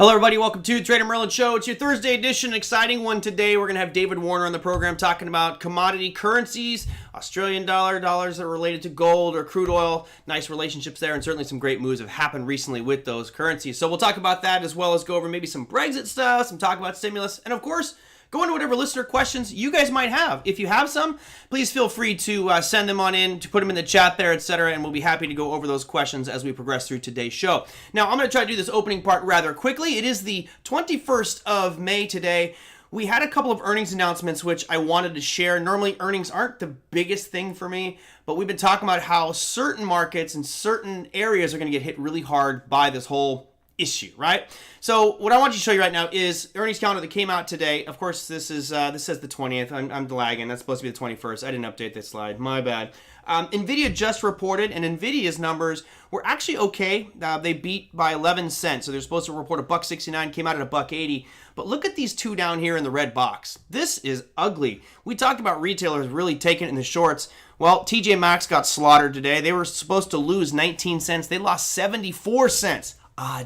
Hello everybody, welcome to TraderMerlin Show. It's your Thursday edition, exciting one today. We're going to have David Warner on the program talking about commodity currencies, Australian dollar, dollars that are related to gold or crude oil. Nice relationships there, and certainly some great moves have happened recently with those currencies. So we'll talk about that as well as go over maybe some Brexit stuff, some talk about stimulus, and of course, go into whatever listener questions you guys might have. If you have some, please feel free to send them on in, to put them in the chat there, etc., and we'll be happy to go over those questions as we progress through today's show. Now, I'm going to try to do this opening part rather quickly. It is the 21st of May today. We had a couple of earnings announcements which I wanted to share. Normally, earnings aren't the biggest thing for me, but we've been talking about how certain markets and certain areas are going to get hit really hard by this whole issue, right? So what I want to show you right now is earnings calendar that came out today. Of course, this says the 20th. I'm lagging. That's supposed to be the 21st. I didn't update this slide. My bad. NVIDIA just reported, and NVIDIA's numbers were actually okay. They beat by 11 cents. So they're supposed to report $1.69, came out at $1.80. But look at these two down here in the red box. This is ugly. We talked about retailers really taking it in the shorts. Well, TJ Maxx got slaughtered today. They were supposed to lose 19 cents. They lost 74 cents.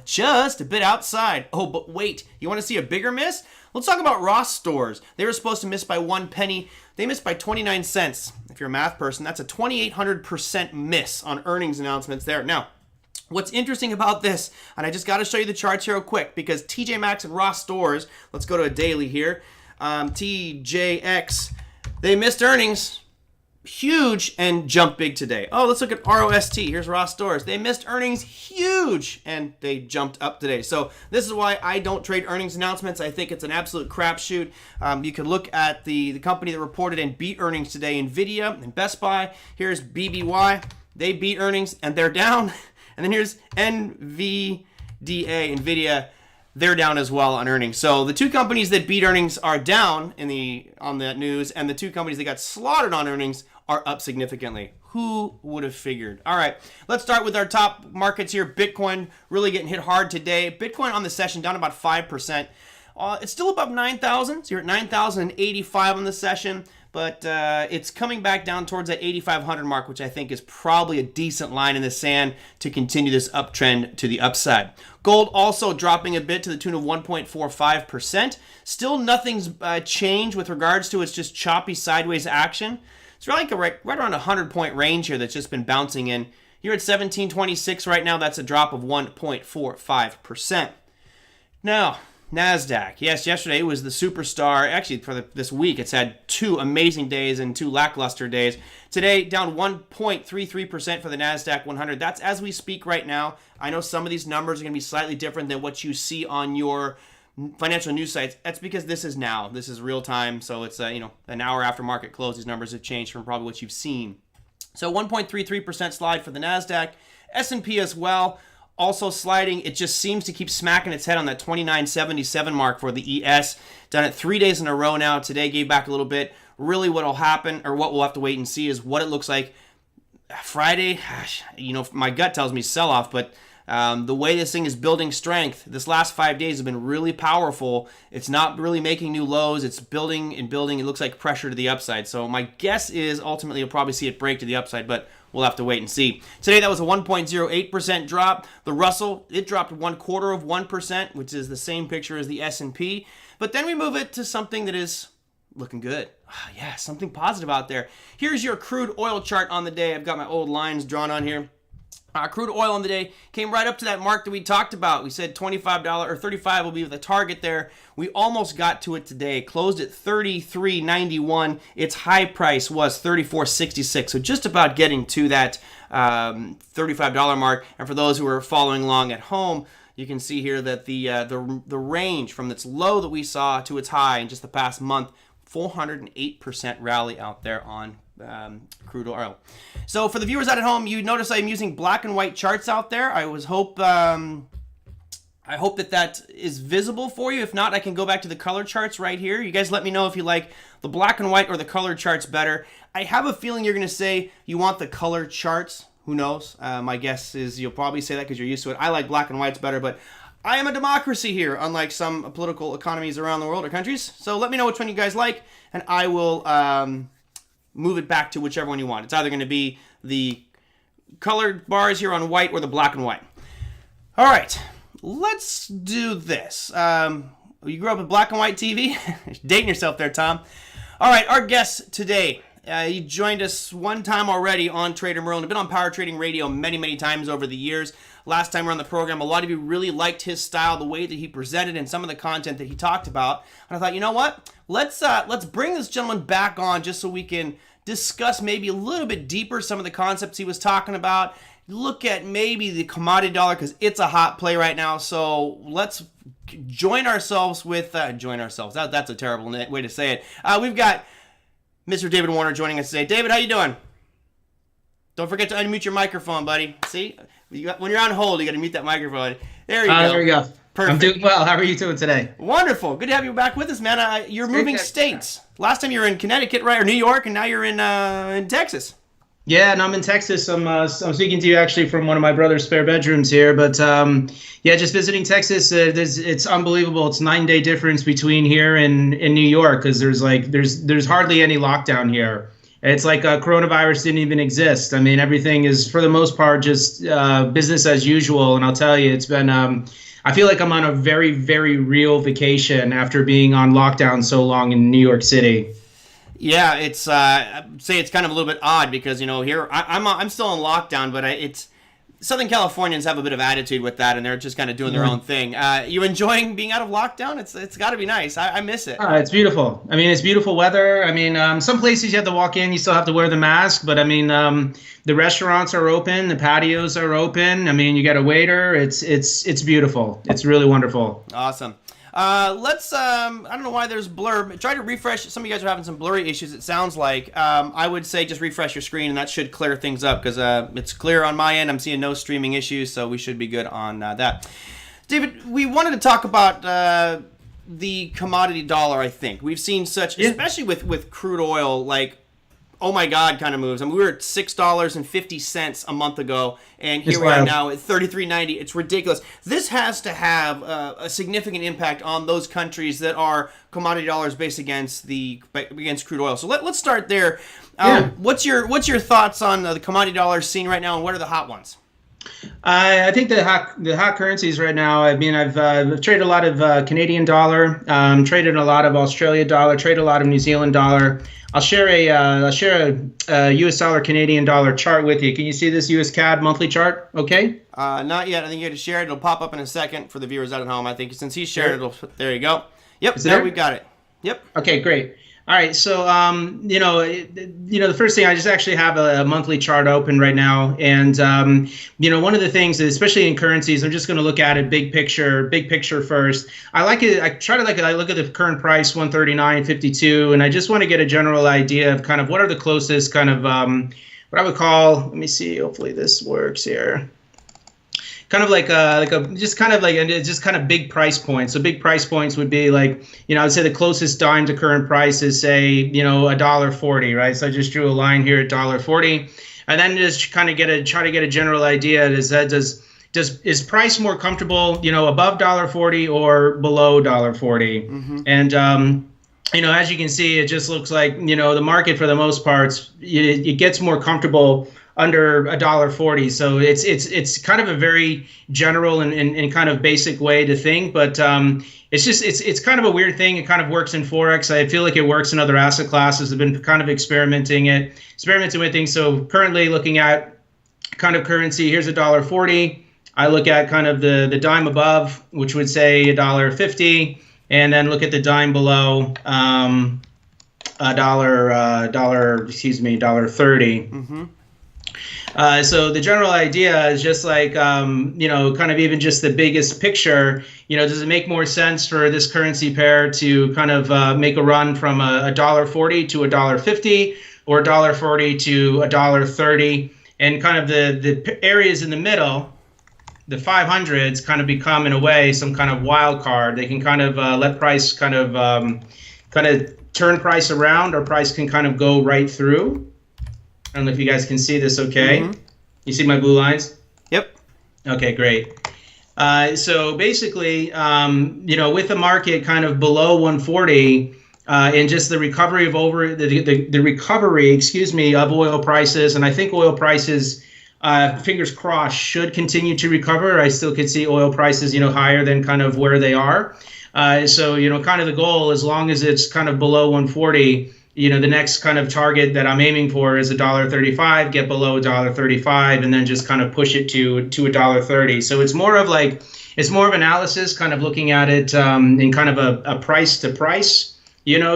Just a bit outside. Oh, but wait, you want to see a bigger miss? Let's talk about Ross stores. They were supposed to miss by 1 penny. They missed by 29 cents. If you're a math person, that's a 2,800% miss on earnings announcements there. Now, what's interesting about this, and I just got to show you the charts here real quick, because TJ Maxx and Ross stores, let's go to a daily here. TJX, they missed earnings. Huge and jumped big today. Oh, let's look at ROST. Here's Ross Stores. They missed earnings huge and they jumped up today. So this is why I don't trade earnings announcements. I think it's an absolute crapshoot. You can look at the company that reported and beat earnings today, NVIDIA and Best Buy. Here's BBY. They beat earnings and they're down. And then here's NVDA, NVIDIA. They're down as well on earnings. So the two companies that beat earnings are down on that news, and the two companies that got slaughtered on earnings are up significantly. Who would have figured? All right, let's start with our top markets here. Bitcoin really getting hit hard today. Bitcoin on the session down about 5%. It's still above 9,000. So you're at 9,085 on the session, but it's coming back down towards that 8,500 mark, which I think is probably a decent line in the sand to continue this uptrend to the upside. Gold also dropping a bit to the tune of 1.45%. Still nothing's changed with regards to its just choppy sideways action. It's right around a 100-point range here that's just been bouncing in. You're at 1726 right now. That's a drop of 1.45%. Now, NASDAQ. Yes, yesterday it was the superstar. Actually, for this week, it's had two amazing days and two lackluster days. Today, down 1.33% for the NASDAQ 100. That's as we speak right now. I know some of these numbers are going to be slightly different than what you see on your financial news sites. That's because this is now. This is real time, so it's an hour after market close. These numbers have changed from probably what you've seen. So 1.33% slide for the NASDAQ. S&P as well. Also sliding, it just seems to keep smacking its head on that 2977 mark for the ES. Done it 3 days in a row now. Today gave back a little bit. Really what will happen, or what we'll have to wait and see, is what it looks like Friday. My gut tells me sell-off, but the way this thing is building strength, this last 5 days have been really powerful. It's not really making new lows. It's building and building. It looks like pressure to the upside. So my guess is ultimately you'll probably see it break to the upside, but we'll have to wait and see. Today, that was a 1.08% drop. The Russell, it dropped 0.25%, which is the same picture as the S&P. But then we move it to something that is looking good. Yeah, something positive out there. Here's your crude oil chart on the day. I've got my old lines drawn on here. Crude oil on the day came right up to that mark that we talked about. We said $25 or $35 will be the target there. We almost got to it today. Closed at $33.91. Its high price was $34.66. So just about getting to that $35 mark. And for those who are following along at home, you can see here that the range from its low that we saw to its high in just the past month, 408% rally out there on crude oil. So for the viewers out at home, you notice I'm using black and white charts out there. I hope that is visible for you. If not, I can go back to the color charts right here. You guys let me know if you like the black and white or the color charts better. I have a feeling you're going to say you want the color charts. Who knows? My guess is you'll probably say that because you're used to it. I like black and whites better, but I am a democracy here, unlike some political economies around the world or countries. So let me know which one you guys like, and I will move it back to whichever one you want. It's either going to be the colored bars here on white or the black and white. All right, let's do this. You grew up with black and white TV? Dating yourself there, Tom. All right, our guest today. He joined us one time already on TraderMerlin. He's been on Power Trading Radio many, many times over the years. Last time around the program, a lot of you really liked his style, the way that he presented, and some of the content that he talked about. And I thought, you know what? Let's bring this gentleman back on just so we can discuss maybe a little bit deeper some of the concepts he was talking about. Look at maybe the commodity dollar because it's a hot play right now. So let's join ourselves with That's a terrible way to say it. We've got Mr. David Warner joining us today. David, how you doing? Don't forget to unmute your microphone, buddy. See, when you're on hold, you got to mute that microphone. There you go. There we go. Perfect. I'm doing well. How are you doing today? Wonderful. Good to have you back with us, man. You're moving states. Last time you were in Connecticut, right, or New York, and now you're in Texas. Yeah, and I'm in Texas. I'm speaking to you actually from one of my brother's spare bedrooms here. But yeah, just visiting Texas. It's unbelievable. It's 9-day difference between here and in New York because there's hardly any lockdown here. It's like coronavirus didn't even exist. I mean, everything is for the most part just business as usual. And I'll tell you, it's been. I feel like I'm on a very, very real vacation after being on lockdown so long in New York City. Yeah, it's I'd say it's kind of a little bit odd because here I'm still in lockdown, but it's Southern Californians have a bit of attitude with that, and they're just kind of doing their own thing. You enjoying being out of lockdown? It's got to be nice. I miss it. It's beautiful. I mean, it's beautiful weather. I mean, some places you have to walk in, you still have to wear the mask, but I mean, the restaurants are open, the patios are open. I mean, you got a waiter. It's beautiful. It's really wonderful. Awesome. I don't know why there's blur. Try to refresh. Some of you guys are having some blurry issues, it sounds like. I would say just refresh your screen, and that should clear things up because it's clear on my end. I'm seeing no streaming issues, so we should be good on that. David, we wanted to talk about the commodity dollar, I think. We've seen especially with crude oil, like, oh my God kind of moves. I mean, we were at $6.50 a month ago, and here we are now at $33.90. It's ridiculous. This has to have a significant impact on those countries that are commodity dollars based against crude oil. So let's start there. What's your thoughts on the commodity dollars scene right now, and what are the hot ones? I think the hot currencies right now. I mean, I've traded a lot of Canadian dollar, traded a lot of Australia dollar, traded a lot of New Zealand dollar. I'll share a U.S. dollar Canadian dollar chart with you. Can you see this U.S. CAD monthly chart? Okay. Not yet. I think you got to share it. It'll pop up in a second for the viewers out at home. I think since he's shared it, there you go. Yep. There we've got it. Yep. Okay. Great. All right, so the first thing, I just actually have a monthly chart open right now, and one of the things, especially in currencies, I'm just going to look at it big picture first. I like it. I look at the current price, 139.52, and I just want to get a general idea of kind of what are the closest kind of what I would call. Let me see. Hopefully this works here. Kind of like just kind of big price points. So big price points would be like, I'd say the closest dime to current price is say, $1.40, right? So I just drew a line here at $1.40, and then just kind of try to get a general idea. Is price more comfortable, above $1.40 or below $1.40? Mm-hmm. And as you can see, it just looks like the market for the most part, it gets more comfortable under $1.40. So it's kind of a very general and kind of basic way to think, but it's kind of a weird thing. It kind of works in Forex. I feel like it works in other asset classes. I've been kind of experimenting with things. So currently looking at kind of currency, here's $1.40. I look at kind of the dime above, which would say $1.50, and then look at the dime below, $1.30. Mm-hmm. So the general idea is just like, kind of even just the biggest picture, does it make more sense for this currency pair to kind of make a run from $1.40 to $1.50 or $1.40 to $1.30, and kind of the areas in the middle, the 500s kind of become in a way some kind of wild card. They can kind of let price kind of turn price around, or price can kind of go right through. I don't know if you guys can see this okay. Mm-hmm. You see my blue lines? Yep. Okay, great. So basically, with the market kind of below 140, and just the recovery of the recovery of oil prices, and I think oil prices fingers crossed, should continue to recover. I still could see oil prices, higher than kind of where they are. So, kind of the goal, as long as it's kind of below 140, the next kind of target that I'm aiming for is $1.35, get below $1.35, and then just kind of push it to $1.30. So it's more of analysis, kind of looking at it in kind of a price to price,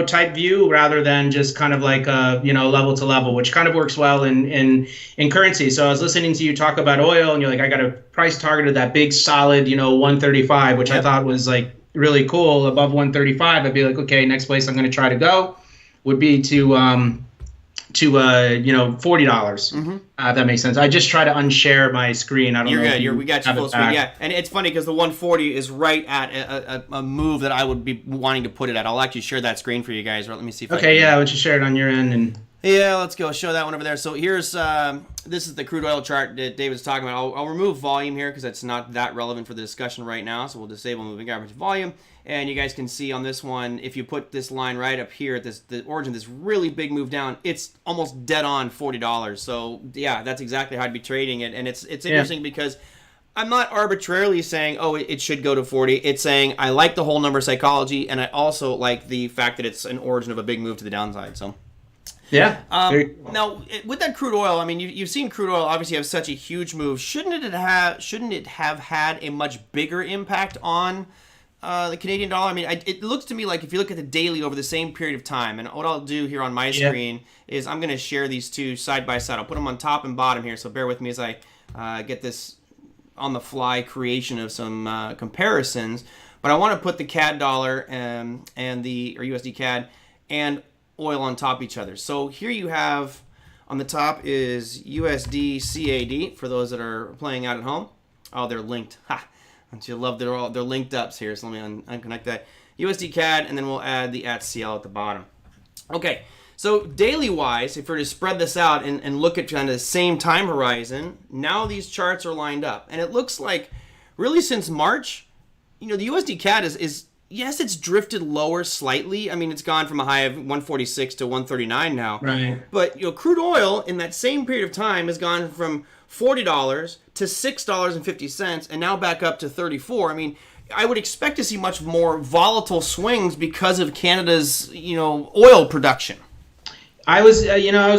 type view, rather than just kind of like level to level, which kind of works well in currency. So I was listening to you talk about oil, and you're like, I got a price target of that big solid 135, which I thought was like really cool. Above 135, I'd be like, okay, next place I'm going to try to go would be to $40. If that makes sense. I just try to unshare my screen. I don't know. You're good. We got you full screen. Yeah, and it's funny because the 140 is right at a move that I would be wanting to put it at. I'll actually share that screen for you guys. Let me see if I can. Yeah, why don't you share it on your end and. Yeah, let's go show that one over there. So here's this is the crude oil chart that David's talking about. I'll remove volume here because it's not that relevant for the discussion right now. So we'll disable moving average volume, and you guys can see on this one, if you put this line right up here at the origin, this really big move down, it's almost dead on $40. So yeah, that's exactly how I'd be trading it, and it's interesting because I'm not arbitrarily saying, oh, it should go to 40. It's saying I like the whole number psychology, and I also like the fact that it's an origin of a big move to the downside. So. Yeah. Now, with that crude oil, I mean, you've seen crude oil obviously have such a huge move. Shouldn't it have had a much bigger impact on the Canadian dollar? I mean, it looks to me like if you look at the daily over the same period of time, and what I'll do here on my screen is I'm going to share these two side by side. I'll put them on top and bottom here, so bear with me as I get this on the fly creation of some comparisons. But I want to put the CAD dollar and the USD CAD and oil on top of each other. So here you have on the top is USD CAD for those that are playing out at home. Oh, they're linked. Ha! Don't you love they're linked up here. So let me unconnect that. USD CAD, and then we'll add the @CL at the bottom. Okay, so daily wise, if we're to spread this out and look at kind of the same time horizon, now these charts are lined up, and it looks like really since March, the USD CAD is yes, it's drifted lower slightly. I mean, it's gone from a high of 146 to 139 now. Right. But crude oil in that same period of time has gone from $40 to $6.50, and now back up to 34. I mean, I would expect to see much more volatile swings because of Canada's oil production. I was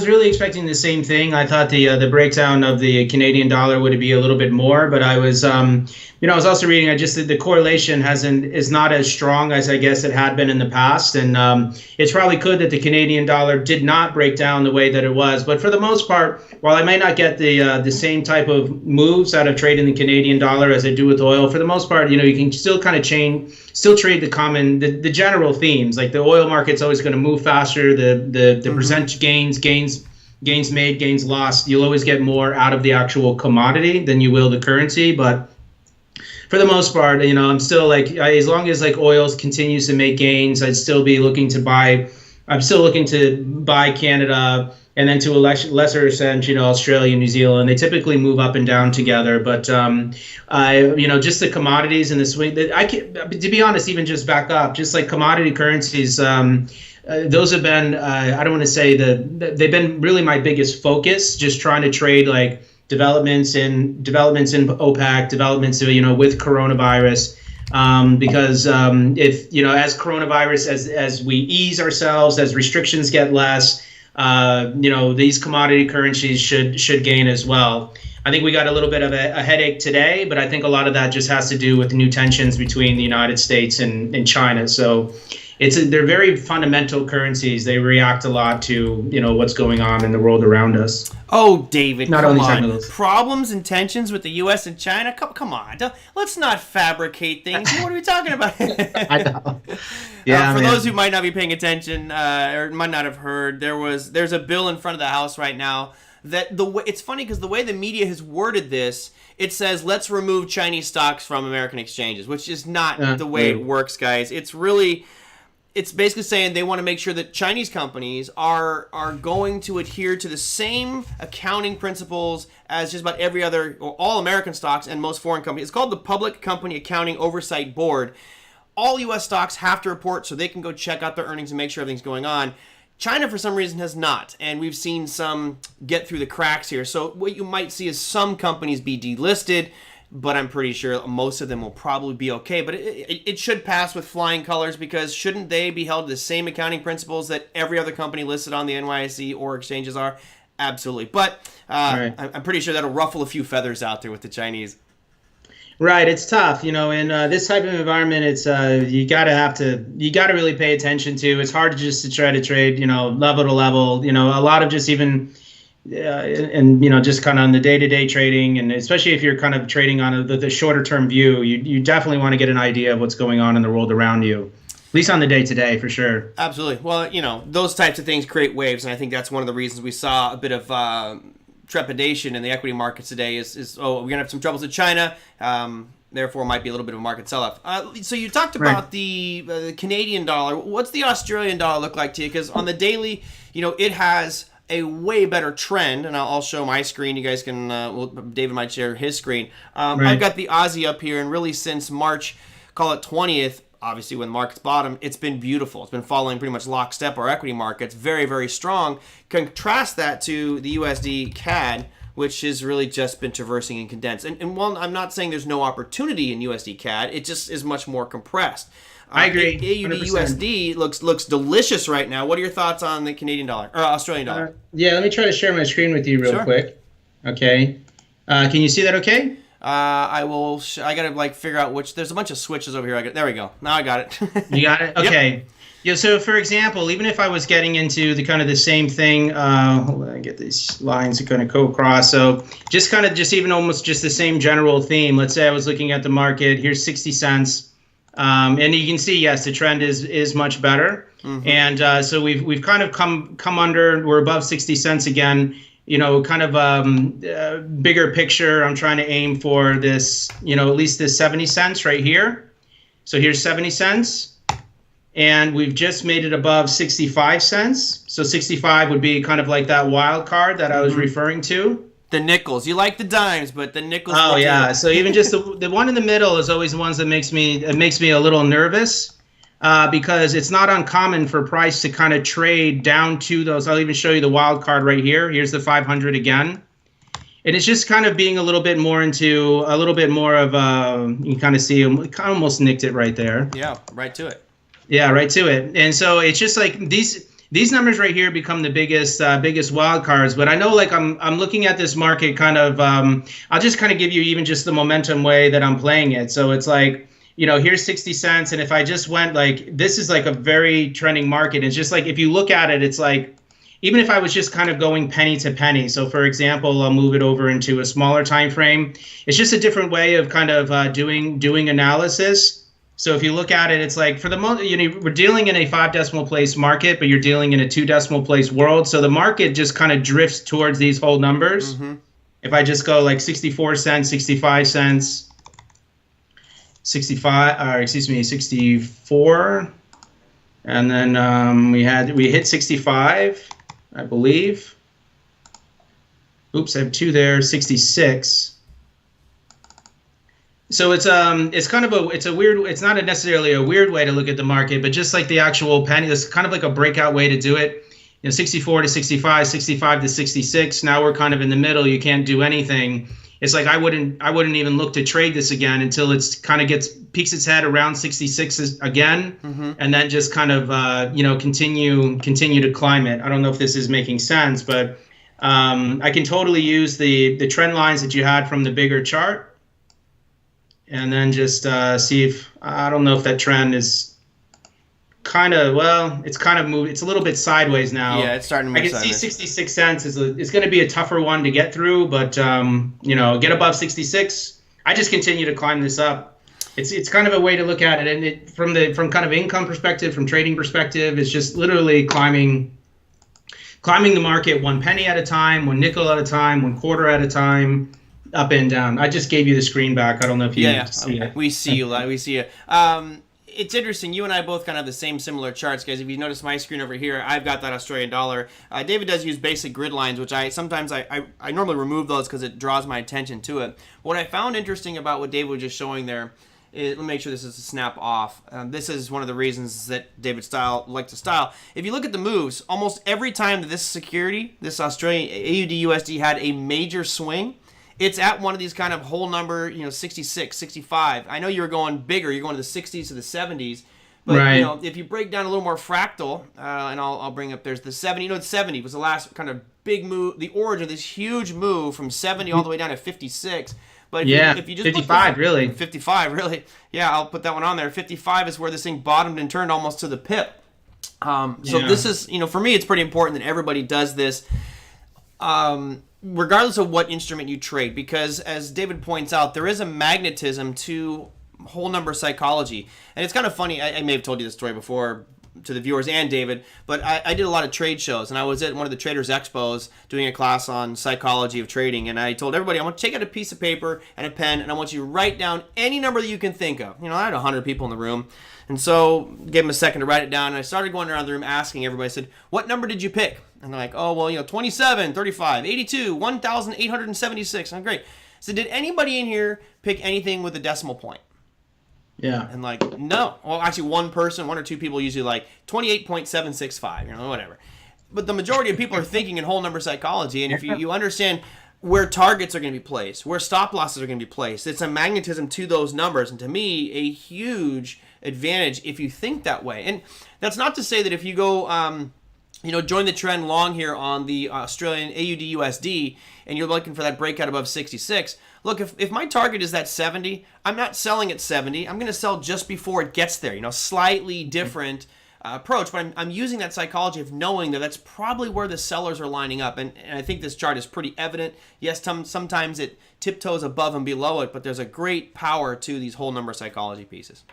really expecting the same thing. I thought the breakdown of the Canadian dollar would be a little bit more, but I was I was also reading. The correlation is not as strong as I guess it had been in the past, and it's probably good that the Canadian dollar did not break down the way that it was. But for the most part, while I might not get the same type of moves out of trading the Canadian dollar as I do with oil, for the most part, you can still kind of trade the general themes. Like the oil market's always going to move faster. The percentage gains made, gains lost. You'll always get more out of the actual commodity than you will the currency, but. For the most part, I'm still as long as oil continues to make gains, I'd still be looking to buy. I'm still looking to buy Canada, and then to a lesser extent, Australia, New Zealand. They typically move up and down together, but just the commodities and the swing. To be honest, even just back up, just like commodity currencies. Those have been. I don't want to say they've been really my biggest focus. Just trying to trade developments in OPEC, developments with coronavirus, because if as coronavirus as we ease ourselves, as restrictions get less, these commodity currencies should gain as well. I think we got a little bit of a headache today, but I think a lot of that just has to do with the new tensions between the United States and China. So they're very fundamental currencies. They react a lot to what's going on in the world around us. Oh, David, not come only on. Problems and tensions with the U.S. and China? Come on. Let's not fabricate things. What are we talking about? I know. Yeah. For those who might not be paying attention or might not have heard, there's a bill in front of the House right now that it's funny because the way the media has worded this, it says let's remove Chinese stocks from American exchanges, which is not the way it works, guys. It's basically saying they want to make sure that Chinese companies are going to adhere to the same accounting principles as just about every other, or all American stocks and most foreign companies. It's called the Public Company Accounting Oversight Board. All U.S. stocks have to report so they can go check out their earnings and make sure everything's going on. China, for some reason, has not, and we've seen some get through the cracks here. So what you might see is some companies be delisted, but I'm pretty sure most of them will probably be okay. But it should pass with flying colors, because shouldn't they be held to the same accounting principles that every other company listed on the NYSE or exchanges are? Absolutely. But Right. I'm pretty sure that'll ruffle a few feathers out there with the Chinese. Right, it's tough, in this type of environment. It's you gotta really pay attention to. It's hard to try to trade, level to level. A lot of just even, and just kind of on the day-to-day trading, and especially if you're kind of trading on the shorter term view, you definitely want to get an idea of what's going on in the world around you, at least on the day-to-day for sure. Absolutely. Well, those types of things create waves, and I think that's one of the reasons we saw a bit of trepidation in the equity markets today is we're going to have some troubles with China, therefore might be a little bit of a market sell-off. So you talked about the Canadian dollar. What's the Australian dollar look like to you? Because on the daily, it has a way better trend, and I'll show my screen. You guys can, David might share his screen. I've got the Aussie up here, and really since March, call it 20th, obviously when the market's bottom, it's been beautiful. It's been following pretty much lockstep our equity markets, very, very strong. Contrast that to the USD CAD, which has really just been traversing and condensed. And while I'm not saying there's no opportunity in USD CAD, it just is much more compressed. I agree. AUD 100%. USD looks delicious right now. What are your thoughts on the Canadian dollar or Australian dollar? Yeah, let me try to share my screen with you real quick. Okay. Can you see that okay? I will. I gotta figure out which. There's a bunch of switches over here. There we go. Now I got it. You got it. Okay. Yep. Yeah. So for example, even if I was getting into the same thing, hold on, I get these lines that kind of go across. So just even almost just the same general theme. Let's say I was looking at the market. Here's 60 cents, and you can see yes, the trend is much better. Mm-hmm. And so we've kind of come under. We're above 60 cents again. Kind of bigger picture, I'm trying to aim for this, at least this 70 cents right here. So here's 70 cents. And we've just made it above 65 cents. So 65 would be kind of like that wild card that I was referring to. The nickels. You like the dimes, but the nickels. Oh, yeah. So even just the one in the middle is always the ones that makes me a little nervous. Because it's not uncommon for price to kind of trade down to those. I'll even show you the wild card right here. Here's the 500 again. And it's just kind of being a little bit more of, you can kind of see, kind of almost nicked it right there. Yeah, right to it. Yeah, right to it. And so it's just like these numbers right here become the biggest wild cards. But I know I'm looking at this market kind of, I'll just kind of give you even just the momentum way that I'm playing it. So it's like, here's 60 cents. And if I just went this is like a very trending market. It's just like, if you look at it, it's like, even if I was just kind of going penny to penny. So for example, I'll move it over into a smaller time frame. It's just a different way of kind of doing analysis. So if you look at it, it's like for the most, we're dealing in a 5 decimal place market, but you're dealing in a 2 decimal place world. So the market just kind of drifts towards these whole numbers. Mm-hmm. If I just go 64 cents, 65 cents, 64, and then we hit 65, I believe. Oops, I have 2 there, 66. So it's kind of it's not necessarily a weird way to look at the market, but just like the actual penny, it's kind of like a breakout way to do it. 64 to 65, 65 to 66. Now we're kind of in the middle. You can't do anything. It's like I wouldn't even look to trade this again until it's kind of peeks its head around 66 again, mm-hmm. and then just kind of continue to climb it. I don't know if this is making sense, but I can totally use the trend lines that you had from the bigger chart, and then just see if I don't know if that trend is it's kind of moved. It's a little bit sideways now. Yeah, it's starting to move sideways. I can see 66 cents is going to be a tougher one to get through, but get above 66. I just continue to climb this up. It's kind of a way to look at it, and it from kind of income perspective, from trading perspective, it's just literally climbing the market 1 penny at a time, 1 nickel at a time, 1 quarter at a time, up and down. I just gave you the screen back. I don't know if you see it. We see you. We see you. It's interesting. You and I both kind of have the similar charts, guys. If you notice my screen over here, I've got that Australian dollar. David does use basic grid lines, which I normally remove those because it draws my attention to it. What I found interesting about what David was just showing there let me make sure this is a snap off. This is one of the reasons that David Style liked to style. If you look at the moves, almost every time that this security, this Australian AUD USD had a major swing, it's at one of these kind of whole number, 66, 65. I know you were going bigger. You're going to the 60s to the 70s. But, right. If you break down a little more fractal, and I'll bring up, there's the 70. The 70 was the last kind of big move, the origin of this huge move from 70 all the way down to 56. But if you just 55, really. 55, really. Yeah, I'll put that one on there. 55 is where this thing bottomed and turned almost to the pip. So this is, for me, it's pretty important that everybody does this, regardless of what instrument you trade, because as David points out, there is a magnetism to whole number psychology. And it's kind of funny. I may have told you this story before to the viewers and David, but I did a lot of trade shows, and I was at one of the Traders Expos doing a class on psychology of trading, and I told everybody, I want to take out a piece of paper and a pen, and I want you to write down any number that you can think of. I had 100 people in the room, and so gave them a second to write it down, and I started going around the room asking everybody. I said, what number did you pick? And they're like, oh, well, 27, 35, 82, 1,876. I'm great. So did anybody in here pick anything with a decimal point? Yeah. And no. Well, actually, one or two people usually 28.765, whatever. But the majority of people are thinking in whole number psychology. And if you understand where targets are going to be placed, where stop losses are going to be placed, it's a magnetism to those numbers. And to me, a huge advantage if you think that way. And that's not to say that if you go, join the trend long here on the Australian AUD USD and you're looking for that breakout above 66, look, if my target is that 70, I'm not selling at 70. I'm going to sell just before it gets there. Slightly different approach, but I'm using that psychology of knowing that that's probably where the sellers are lining up. And I think this chart is pretty evident. Yes, sometimes it tiptoes above and below it, but there's a great power to these whole number psychology pieces.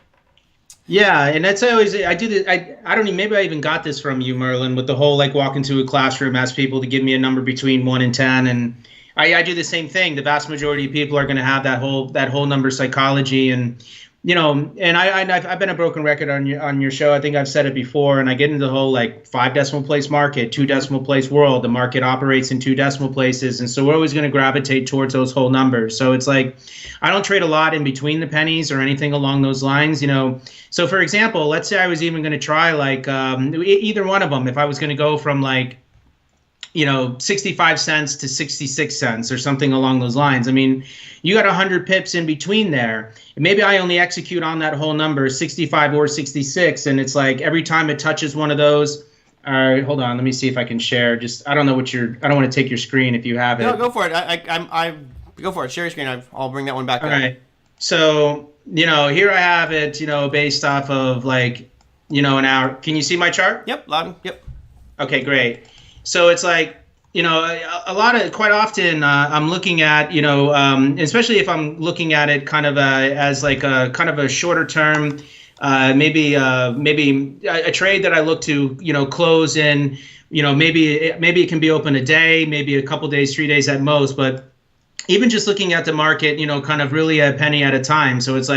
Yeah, and that's always, I do this, I don't even, maybe I even got this from you, Merlin, with the whole walk into a classroom, ask people to give me a number between 1 and 10, and I do the same thing. The vast majority of people are going to have that whole number psychology, and and I've been a broken record on your show. I think I've said it before, and I get into the whole 5 decimal place market, 2 decimal place world. The market operates in 2 decimal places, and so we're always going to gravitate towards those whole numbers. So it's I don't trade a lot in between the pennies or anything along those lines. So for example, let's say I was even going to try either one of them. If I was going to go from 65 cents to 66 cents or something along those lines. I mean, you got 100 pips in between there. And maybe I only execute on that whole number, 65 or 66. And it's every time it touches one of those. All right, hold on. Let me see if I can share. I don't know I don't want to take your screen if you have it. No, go for it. I go for it. Share your screen. I'll bring that one back. All right. So, here I have it, based off of an hour. Can you see my chart? Yep. Loud. Yep. Okay, great. So it's quite often I'm looking at, especially if I'm looking at it kind of as a kind of a shorter term, maybe a trade that I look to, close in, maybe it can be open a day, maybe a couple days, 3 days at most. But even just looking at the market, kind of really a penny at a time. So it's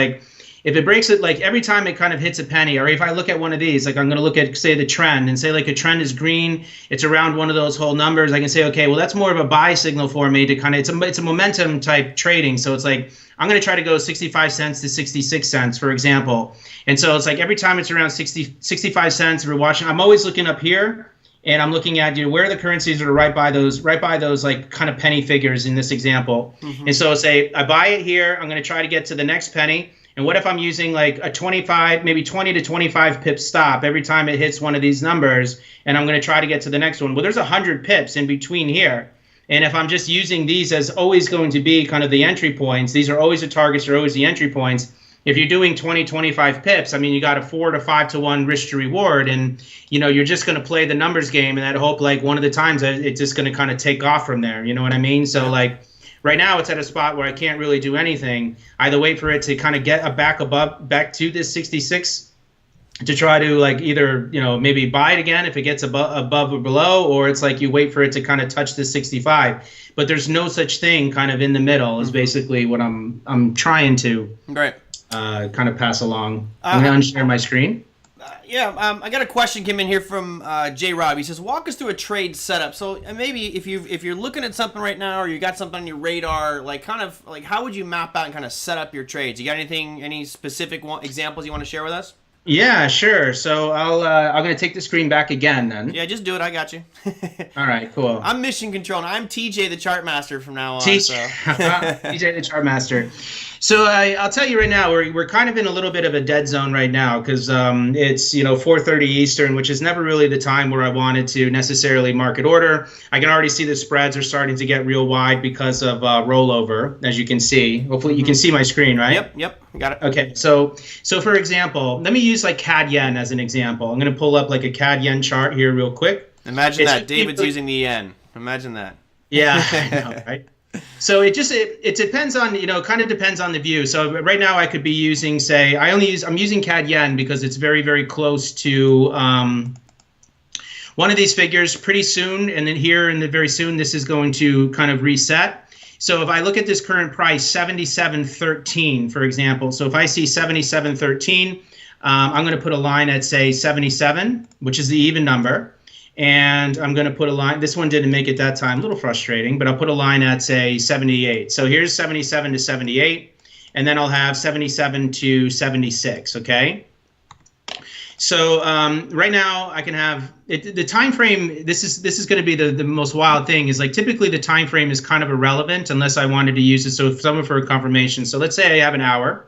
if it breaks it, every time it kind of hits a penny, or if I look at one of these, I'm going to look at, say, the trend and say a trend is green, it's around one of those whole numbers. I can say, okay, well, that's more of a buy signal for me to kind of, it's a momentum type trading. So it's I'm going to try to go 65 cents to 66 cents, for example. And so it's every time it's around 65 cents, we're watching, I'm always looking up here and I'm looking at where the currencies are right by those kind of penny figures in this example. Mm-hmm. And so say I buy it here, I'm going to try to get to the next penny. And what if I'm using a 25, maybe 20 to 25 pip stop every time it hits one of these numbers, and I'm going to try to get to the next one? Well, there's 100 pips in between here. And if I'm just using these as always going to be kind of the entry points, these are always the targets, are always the entry points. If you're doing 20, 25 pips, I mean, you got a 4 to 5 to 1 risk to reward, and you're just going to play the numbers game, and that hope one of the times it's just going to kind of take off from there. You know what I mean? So right now, it's at a spot where I can't really do anything. Either wait for it to kind of get back to this 66 to try to either maybe buy it again if it gets above or below, or it's you wait for it to kind of touch the 65. But there's no such thing kind of in the middle is basically what I'm trying to kind of pass along. I'm going to unshare my screen. Yeah, I got a question came in here from J. Rob. He says, "Walk us through a trade setup." So maybe if you're looking at something right now, or you got something on your radar, like kind of like how would you map out and kind of set up your trades? You got any specific examples you want to share with us? Yeah, sure. So I'm going to take the screen back again then. Yeah, just do it. I got you. All right, cool. I'm mission control. I'm TJ the chart master from now on. TJ the chart master. So I'll tell you right now, we're kind of in a little bit of a dead zone right now because it's 4:30 Eastern, which is never really the time where I wanted to necessarily market order. I can already see the spreads are starting to get real wide because of rollover, as you can see. Hopefully you can see my screen, right? Yep, got it. Okay, so for example, let me use like CAD yen as an example. I'm going to pull up like a CAD yen chart here real quick. Imagine that David's using the yen. Imagine that. Yeah, I know, right? So it depends on, kind of depends on the view. So right now I could be using, say, I'm using CAD yen because it's very, very close to one of these figures pretty soon. And then here in the very soon, this is going to kind of reset. So if I look at this current price, 77.13, for example. So if I see 77.13, I'm going to put a line at, say, 77, which is the even number. And I'm going to put a line. This one didn't make it that time. A little frustrating, but I'll put a line at, say, 78. So here's 77 to 78. And then I'll have 77 to 76, okay? So right now I can have the time frame. This is going to be the most wild thing is like typically the time frame is kind of irrelevant unless I wanted to use it. So if someone for a confirmation. So let's say I have an hour.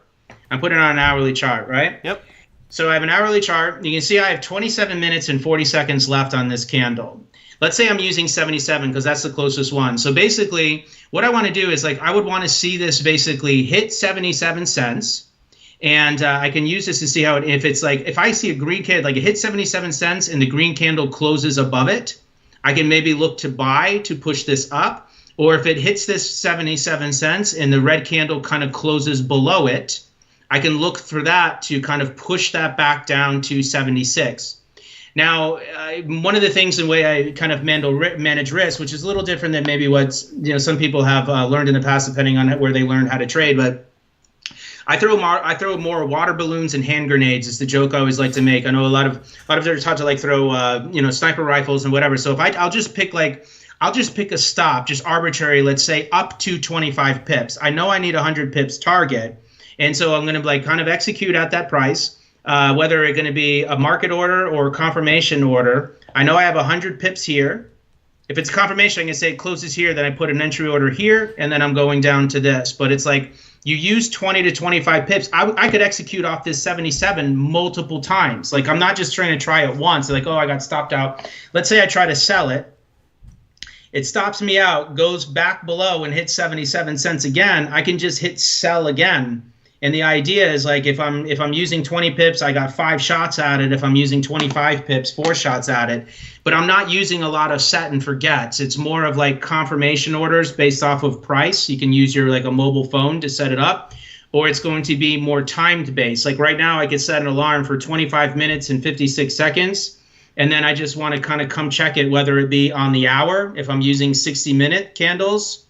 I'm putting it on an hourly chart, right? Yep. So I have an hourly chart. You can see I have 27 minutes and 40 seconds left on this candle. Let's say I'm using 77 because that's the closest one. So basically what I want to do is like I would want to see this basically hit 77 cents. And I can use this to see how if I see a green candle, like it hits 77 cents and the green candle closes above it, I can maybe look to buy to push this up. Or if it hits this 77 cents and the red candle kind of closes below it, I can look for that to kind of push that back down to 76. Now, one of the things in the way I kind of manage risk, which is a little different than maybe what some people have learned in the past, depending on where they learned how to trade, but I throw more water balloons and hand grenades. Is the joke I always like to make. I know a lot of them are taught to like throw sniper rifles and whatever. So if I'll just pick a stop, just arbitrary, let's say up to 25 pips. I know I need 100 pips target, and so I'm going to like kind of execute at that price, whether it's going to be a market order or a confirmation order. I know I have 100 pips here. If it's confirmation, I can say it closes here, then I put an entry order here, and then I'm going down to this. But it's like you use 20 to 25 pips. I could execute off this 77 multiple times. Like I'm not just trying to try it once. Like, oh, I got stopped out. Let's say I try to sell it. It stops me out, goes back below and hits 77 cents again. I can just hit sell again. And the idea is like if I'm using 20 pips, I got 5 shots at it. If I'm using 25 pips, 4 shots at it. But I'm not using a lot of set and forgets. It's more of like confirmation orders based off of price. You can use your like a mobile phone to set it up, or it's going to be more timed based. Like right now I could set an alarm for 25 minutes and 56 seconds. And then I just want to kind of come check it, whether it be on the hour. If I'm using 60-minute candles,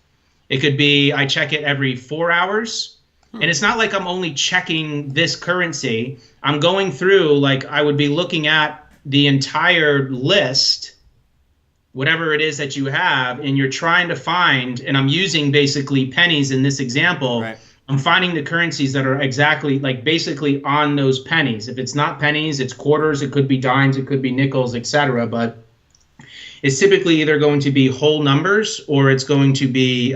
it could be I check it every 4 hours. And it's not like I'm only checking this currency. I'm going through, like I would be looking at the entire list, whatever it is that you have, and you're trying to find, and I'm using basically pennies in this example. Right. I'm finding the currencies that are exactly like basically on those pennies. If it's not pennies, it's quarters, it could be dimes, it could be nickels, etc. But it's typically either going to be whole numbers or it's going to be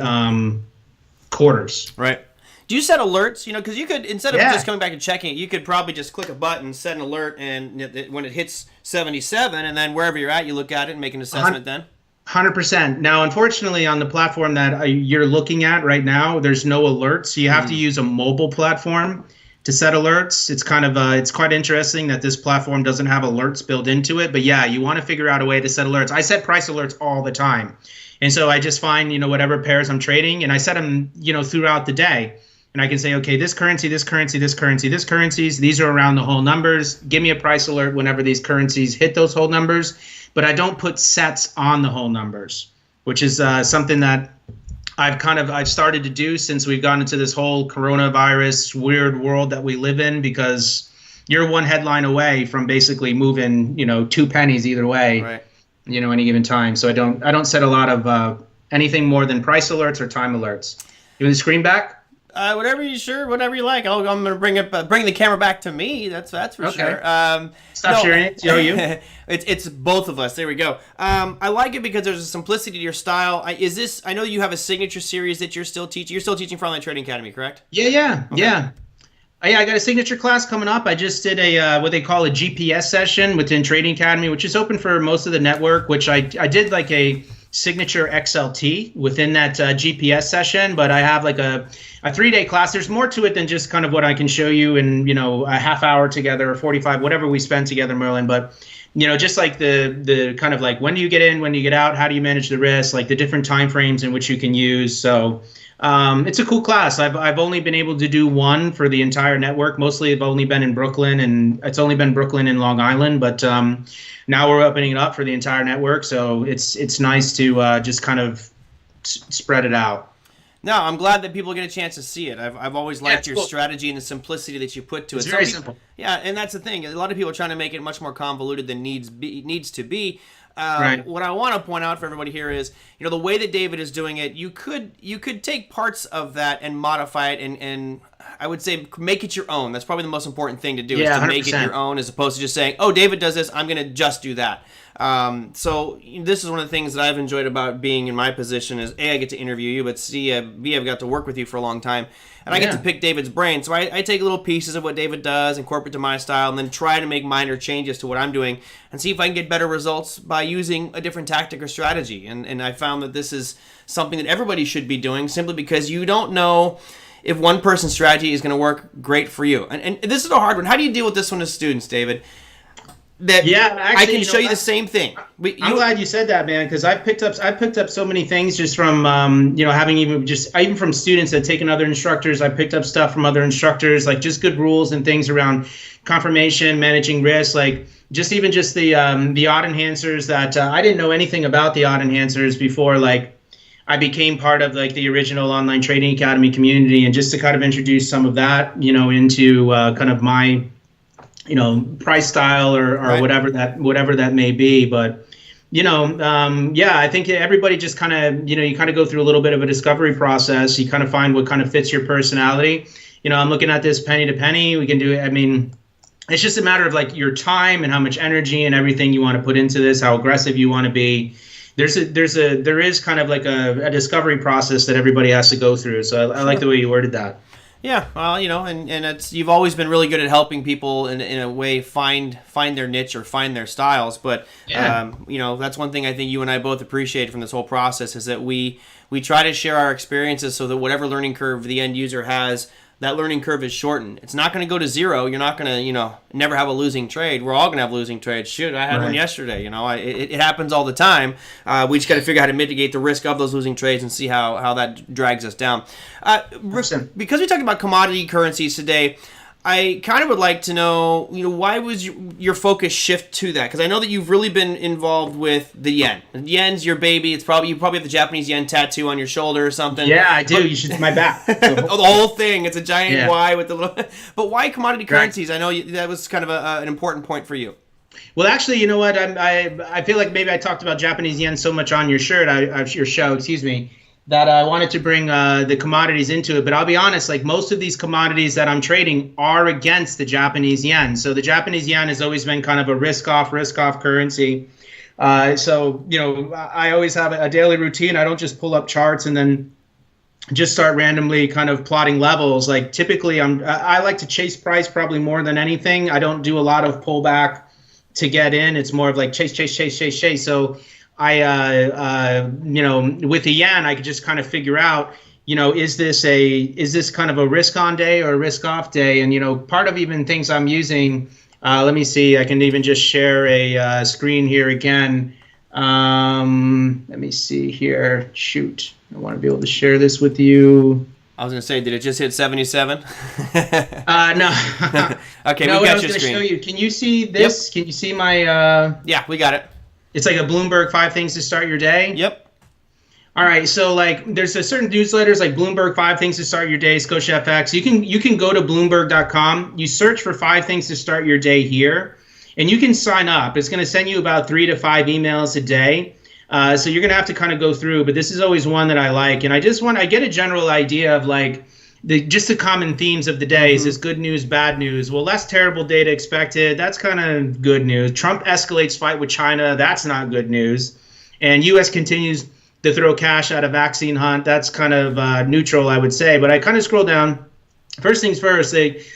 quarters. Right. Do you set alerts? Because you could, instead of just coming back and checking it, you could probably just click a button, set an alert, and when it hits 77, and then wherever you're at, you look at it and make an assessment then? 100%. Now, unfortunately, on the platform that you're looking at right now, there's no alerts. You have to use a mobile platform to set alerts. It's kind of it's quite interesting that this platform doesn't have alerts built into it. But yeah, you want to figure out a way to set alerts. I set price alerts all the time. And so I just find, whatever pairs I'm trading, and I set them, throughout the day. And I can say, okay, this currency, this currency, this currency, this currencies, these are around the whole numbers. Give me a price alert whenever these currencies hit those whole numbers. But I don't put sets on the whole numbers, which is something that I've started to do since we've gone into this whole coronavirus weird world that we live in, because you're one headline away from basically moving, 2 pennies either way, Right. Any given time. So I don't set a lot of anything more than price alerts or time alerts. You want the screen back? Whatever you like. I'm gonna bring the camera back to me. That's for Okay. sure. Stop sharing it. Show you. It's both of us. There we go. I like it because there's a simplicity to your style. I know you have a signature series that you're still teaching. You're still teaching for Online Trading Academy, correct? Yeah. Okay. Yeah. Yeah, I got a signature class coming up. I just did a what they call a GPS session within Trading Academy, which is open for most of the network, which I did like a signature XLT within that GPS session, but I have like a 3-day class. There's more to it than just kind of what I can show you in, a half hour together or 45, whatever we spend together, Merlin. But, just like the kind of like, when do you get in, when do you get out, how do you manage the risk, like the different time frames in which you can use. So it's a cool class. I've only been able to do one for the entire network. Mostly I've only been in Brooklyn, and it's only been Brooklyn and Long Island, but now we're opening it up for the entire network. So it's nice to just kind of spread it out. No, I'm glad that people get a chance to see it. I've always liked your cool. strategy and the simplicity that you put to it. It's very simple. Yeah, and that's the thing. A lot of people are trying to make it much more convoluted than needs to be. Right. What I want to point out for everybody here is, the way that David is doing it, you could take parts of that and modify it and I would say make it your own. That's probably the most important thing to do, is to 100%. make it your own, as opposed to just saying, oh, David does this, I'm going to just do that. So this is one of the things that I've enjoyed about being in my position is, A, I get to interview you, but C, B, I've got to work with you for a long time. And I get to pick David's brain. So I take little pieces of what David does, incorporate to my style, and then try to make minor changes to what I'm doing and see if I can get better results by using a different tactic or strategy. And I found that this is something that everybody should be doing, simply because you don't know if one person's strategy is going to work great for you. And this is a hard one. How do you deal with this one as students, David? Actually, I can show you the same thing. I'm glad you said that, man, because I've picked up so many things just from having even from students that taken other instructors. I picked up stuff from other instructors, like just good rules and things around confirmation, managing risk, like just the odd enhancers that I didn't know anything about the odd enhancers before, like I became part of like the original Online Trading Academy community, and just to kind of introduce some of that, into kind of my price style or right. whatever that may be. But, I think everybody just kind of, you kind of go through a little bit of a discovery process. You kind of find what kind of fits your personality. I'm looking at this penny to penny. We can do it. I mean, it's just a matter of like your time and how much energy and everything you want to put into this, how aggressive you want to be. There is kind of like a discovery process that everybody has to go through. So I like the way you worded that. Yeah, well, and it's, you've always been really good at helping people in a way find their niche or find their styles. But that's one thing I think you and I both appreciate from this whole process, is that we try to share our experiences so that whatever learning curve the end user has, that learning curve is shortened. It's not going to go to zero. You're not going to, never have a losing trade. We're all going to have losing trades. Shoot, I had one yesterday. It happens all the time. We just got to figure out how to mitigate the risk of those losing trades and see how that drags us down. Because we talked about commodity currencies today, I kind of would like to know, why was your focus shift to that? Because I know that you've really been involved with the yen. The yen's your baby. You probably have the Japanese yen tattoo on your shoulder or something. Yeah, I do. You should see my back. The whole thing. It's a giant Y with the little. But why commodity currencies? I know that was kind of an important point for you. Well, actually, you know what? I feel like maybe I talked about Japanese yen so much on your your show, excuse me, that I wanted to bring the commodities into it. But I'll be honest, like most of these commodities that I'm trading are against the Japanese yen. So the Japanese yen has always been kind of a risk-off currency. So, I always have a daily routine. I don't just pull up charts and then just start randomly kind of plotting levels. Like typically I like to chase price probably more than anything. I don't do a lot of pullback to get in. It's more of like chase. So with the yen, I could just kind of figure out, is this kind of a risk on day or a risk off day? And, part of even things I'm using, let me see, I can even just share a screen here again. Let me see here. Shoot, I want to be able to share this with you. I was going to say, did it just hit 77? No. Okay, no, we got your screen. I was going to show you. Can you see this? Yep. Can you see my... Yeah, we got it. It's like a Bloomberg 5 things to start your day. Yep. All right, so like there's a certain newsletters like Bloomberg 5 Things to Start Your Day, Scotia FX. You can go to Bloomberg.com. You search for 5 Things to Start Your Day here, and you can sign up. It's going to send you about 3 to 5 emails a day. So you're going to have to kind of go through, but this is always one that I like, and I get a general idea of like the common themes of the day. Is this good news, bad news? Well, less terrible data expected. That's kind of good news. Trump escalates fight with China. That's not good news. And U.S. continues to throw cash at a vaccine hunt. That's kind of neutral, I would say. But I kind of scroll down. First things first,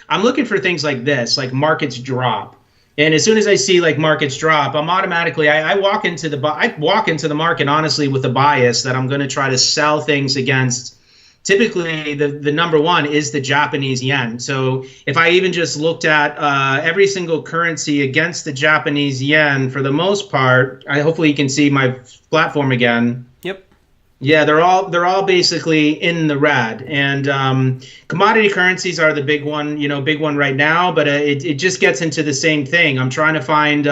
I'm looking for things like this, like markets drop. And as soon as I see like markets drop, I'm automatically I walk into the market honestly with a bias that I'm going to try to sell things against. Typically, the number one is the Japanese yen. So if I even just looked at every single currency against the Japanese yen, for the most part, hopefully you can see my platform again. Yep. Yeah, they're all basically in the red, and commodity currencies are the big one right now. But it just gets into the same thing. I'm trying to find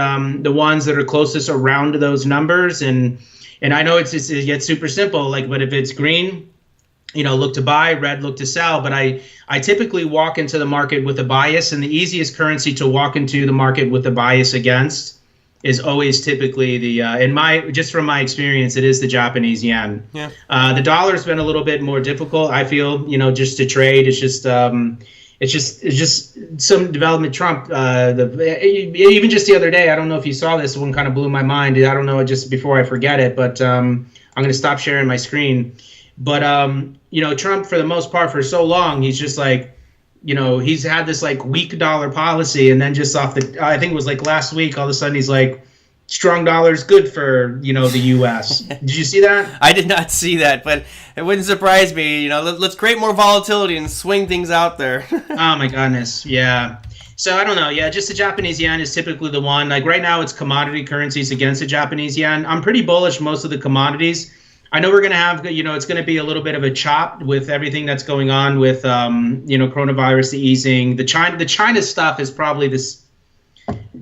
the ones that are closest around to those numbers, and I know it gets super simple. Like, but if it's green, look to buy, red, look to sell. But I typically walk into the market with a bias, and the easiest currency to walk into the market with a bias against is always typically just from my experience, it is the Japanese yen. Yeah. The dollar's been a little bit more difficult, I feel, just to trade. It's just some development. Trump, even just the other day, I don't know if you saw this one, kind of blew my mind. I don't know, just before I forget it, but I'm going to stop sharing my screen. But Trump, for the most part, for so long, he's just like, he's had this like weak dollar policy, and then just I think it was like last week, all of a sudden he's like, strong dollar is good for, the U.S. Did you see that? I did not see that, but it wouldn't surprise me. Let's create more volatility and swing things out there. Oh my goodness, yeah. So I don't know. Yeah, just the Japanese yen is typically the one. Like right now, it's commodity currencies against the Japanese yen. I'm pretty bullish most of the commodities. I know we're going to have, it's going to be a little bit of a chop with everything that's going on with, coronavirus, the easing. The China stuff is probably this.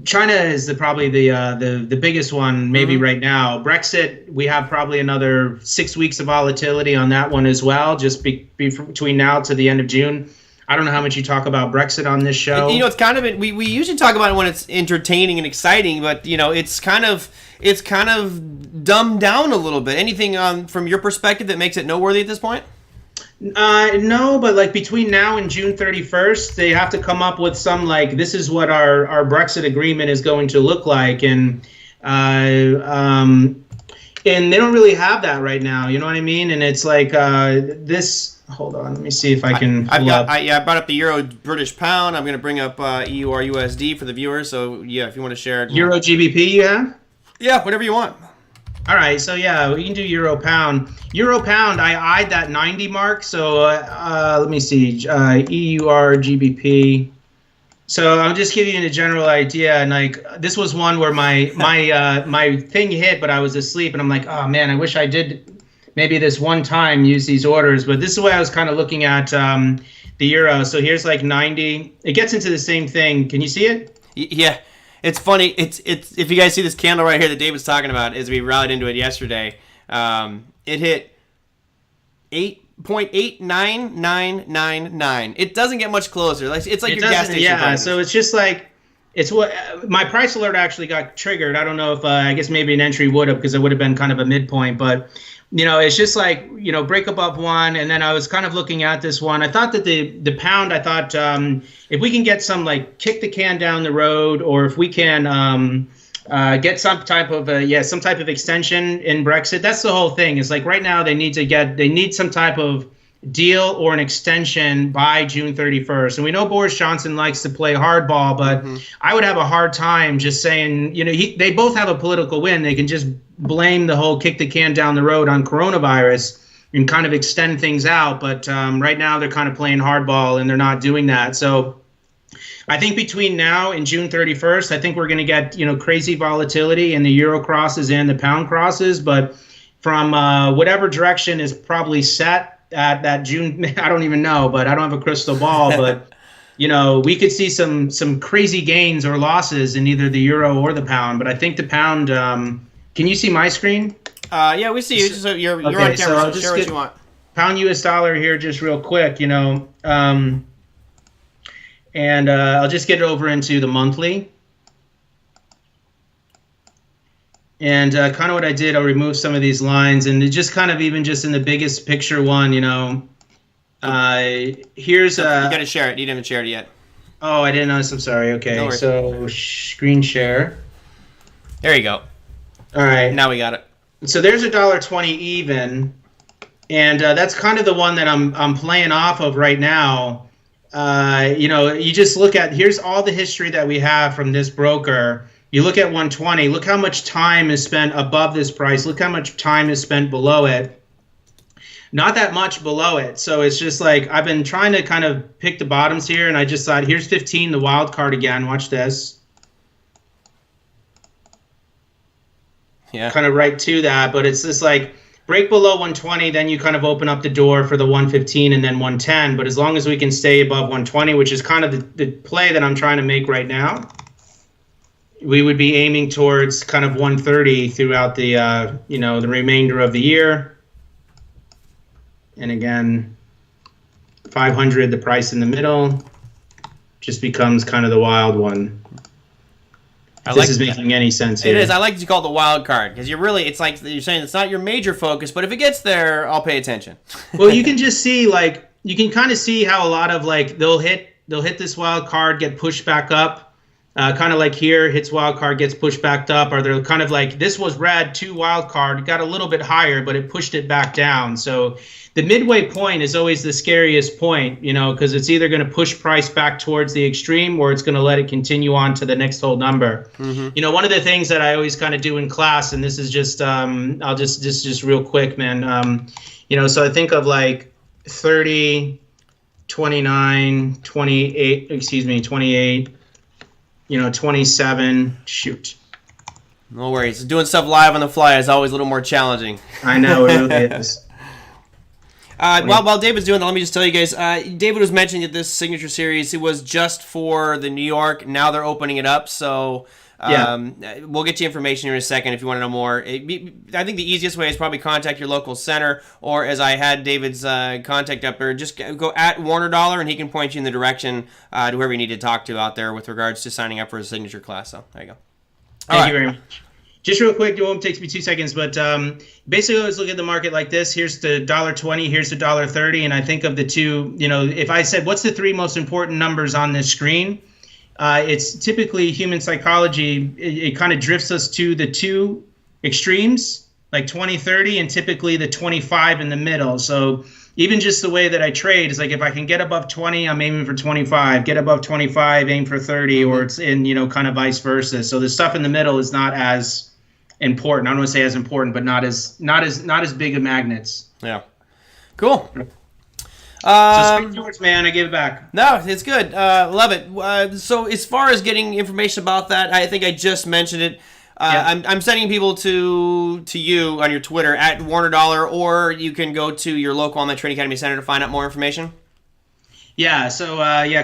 China is probably the biggest one maybe right now. Brexit, we have probably another 6 weeks of volatility on that one as well, just between now to the end of June. I don't know how much you talk about Brexit on this show. It's kind of we usually talk about it when it's entertaining and exciting, but it's kind of dumbed down a little bit. Anything from your perspective that makes it noteworthy at this point? No, but like between now and June 31st, they have to come up with some like, this is what our Brexit agreement is going to look like, and they don't really have that right now. You know what I mean? And it's like this. Hold on, let me see if I can. I brought up the Euro British Pound. I'm going to bring up EUR USD for the viewers. So yeah, if you want to share it. Euro GBP, yeah. Yeah, whatever you want. All right, so yeah, we can do Euro Pound. Euro Pound, I eyed that 90 mark. So let me see, EUR GBP. So I'll just give you a general idea. And like, this was one where my thing hit, but I was asleep, and I'm like, oh man, I wish I did maybe this one time use these orders. But this is the way I was kind of looking at the euro. So here's like 90. It gets into the same thing. Can you see it? Yeah. It's funny. It's if you guys see this candle right here that David's talking about, as we rallied into it yesterday, it hit 8.89999. It doesn't get much closer. It's like your gas station. Yeah. Prices. So it's just like, it's what my price alert actually got triggered. I don't know if I guess maybe an entry would have, because it would have been kind of a midpoint, but it's just like, break above one. And then I was kind of looking at this one. I thought that the pound, if we can get some, like, kick the can down the road, or if we can get some type of extension in Brexit. That's the whole thing. It's like right now they need some type of deal or an extension by June 31st. And we know Boris Johnson likes to play hardball, but I would have a hard time just saying, they both have a political win. They can just blame the whole kick the can down the road on coronavirus and kind of extend things out. But right now they're kind of playing hardball, and they're not doing that. So I think between now and June 31st, I think we're going to get, crazy volatility in the euro crosses and the pound crosses. But from whatever direction is probably set at that June, I don't even know, but I don't have a crystal ball. But, we could see some crazy gains or losses in either the euro or the pound. But I think the pound, can you see my screen? Yeah, we see you. So you're on camera. so I'll So just share what get you want. pound US dollar here just real quick, and I'll just get it over into the monthly. And kind of what I did, I'll remove some of these lines, and just kind of even just in the biggest picture one, here's You got to share it. You didn't share it yet. Oh, I didn't notice. I'm sorry. Okay, No worries. so screen share. There you go. All right. Now we got it. So there's $1.20 even, and that's kind of the one that I'm playing off of right now. You just look at, here's all the history that we have from this broker. You look at 120. Look how much time is spent above this price. Look how much time is spent below it. Not that much below it. So it's just like I've been trying to kind of pick the bottoms here, and I just thought, here's 15, the wild card again. Watch this. Yeah. Kind of right to that, but it's just like break below 120, then you kind of open up the door for the 115 and then 110. But as long as we can stay above 120, which is kind of the play that I'm trying to make right now, we would be aiming towards kind of 130 throughout the the remainder of the year. And again, 500, the price in the middle, just becomes kind of the wild one. This is making any sense here. It is. I like to call it the wild card because it's like you're saying it's not your major focus, but if it gets there, I'll pay attention. Well, you can just see, you can kind of see how a lot of they'll hit this wild card, get pushed back up. Kind of like here, hits wild card, gets pushed back up, or they're kind of like this was red, 2 wild card, got a little bit higher, but it pushed it back down. So the midway point is always the scariest point, because it's either going to push price back towards the extreme or it's going to let it continue on to the next whole number. Mm-hmm. One of the things that I always kind of do in class, and this is just, I'll just real quick, man. So I think of like 30, 29, 28, 28. 27, shoot. No worries. Doing stuff live on the fly is always a little more challenging. I know, it really is. While David's doing that, let me just tell you guys, David was mentioning that this signature series, it was just for the New York. Now they're opening it up, so we'll get you information here in a second if you want to know more. I think the easiest way is probably contact your local center, or as I had David's contact up there, just go at Warner Dollar and he can point you in the direction to whoever you need to talk to out there with regards to signing up for a signature class. So there you go. Thank you very much. Just real quick, it won't take me 2 seconds, but basically I always look at the market like this. Here's the $1.20, here's the $1.30, and I think of the two, if I said what's the 3 most important numbers on this screen, it's typically human psychology. It kind of drifts us to the 2 extremes, like 20, 30, and typically the 25 in the middle. So even just the way that I trade is like if I can get above 20, I'm aiming for 25. Get above 25, aim for 30, or it's in, kind of vice versa. So the stuff in the middle is not as important. I don't want to say as important, but not as big of magnets. Yeah. Cool. So speak yours, man. I give it back. No, it's good. Love it. So as far as getting information about that, I think I just mentioned it. I'm sending people to you on your Twitter at Warner Dollar, or you can go to your local Online Trading Academy Center to find out more information. Yeah. So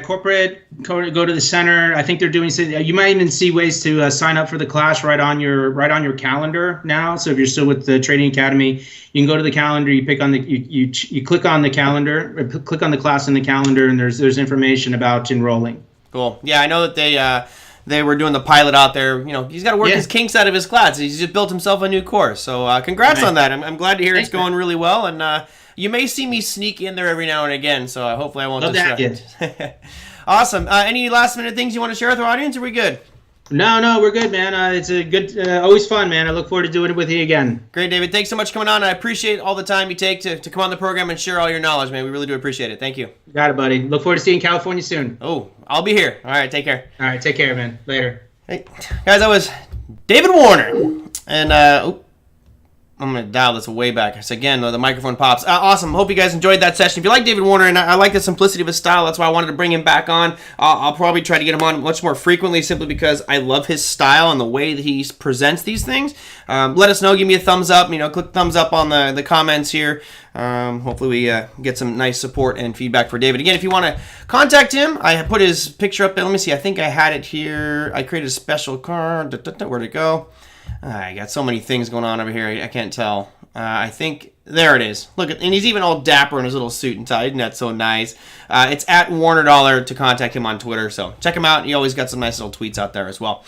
corporate, go to the center. I think they're doing. You might even see ways to sign up for the class right on your calendar now. So if you're still with the Trading Academy, you can go to the calendar. You pick on you click on the calendar, click on the class in the calendar, and there's information about enrolling. Cool. Yeah, I know that they were doing the pilot out there. He's got to work his kinks out of his class. He's just built himself a new course. So congrats on that. I'm glad to hear it's going really well. And you may see me sneak in there every now and again. So hopefully I won't distract. Awesome. Any last minute things you want to share with our audience? Are we good? No, we're good, man. It's a good, always fun, man. I look forward to doing it with you again. Great, David. Thanks so much for coming on. I appreciate all the time you take to come on the program and share all your knowledge, man. We really do appreciate it. Thank you. Got it, buddy. Look forward to seeing you in California soon. Oh, I'll be here. All right, take care. All right, take care, man. Later. Hey, guys, that was David Warner. And, I'm going to dial this way back. So again, the microphone pops. Awesome. Hope you guys enjoyed that session. If you like David Warner, and I like the simplicity of his style, that's why I wanted to bring him back on. I'll probably try to get him on much more frequently simply because I love his style and the way that he presents these things. Let us know. Give me a thumbs up. Click thumbs up on the comments here. Hopefully we get some nice support and feedback for David. Again, if you want to contact him, I put his picture up there. Let me see. I think I had it here. I created a special card. Where'd it go? I got so many things going on over here. I can't tell. I think there it is. Look at, and he's even all dapper in his little suit and tie. Isn't that so nice? It's at Warner Dollar to contact him on Twitter. So check him out. He always got some nice little tweets out there as well.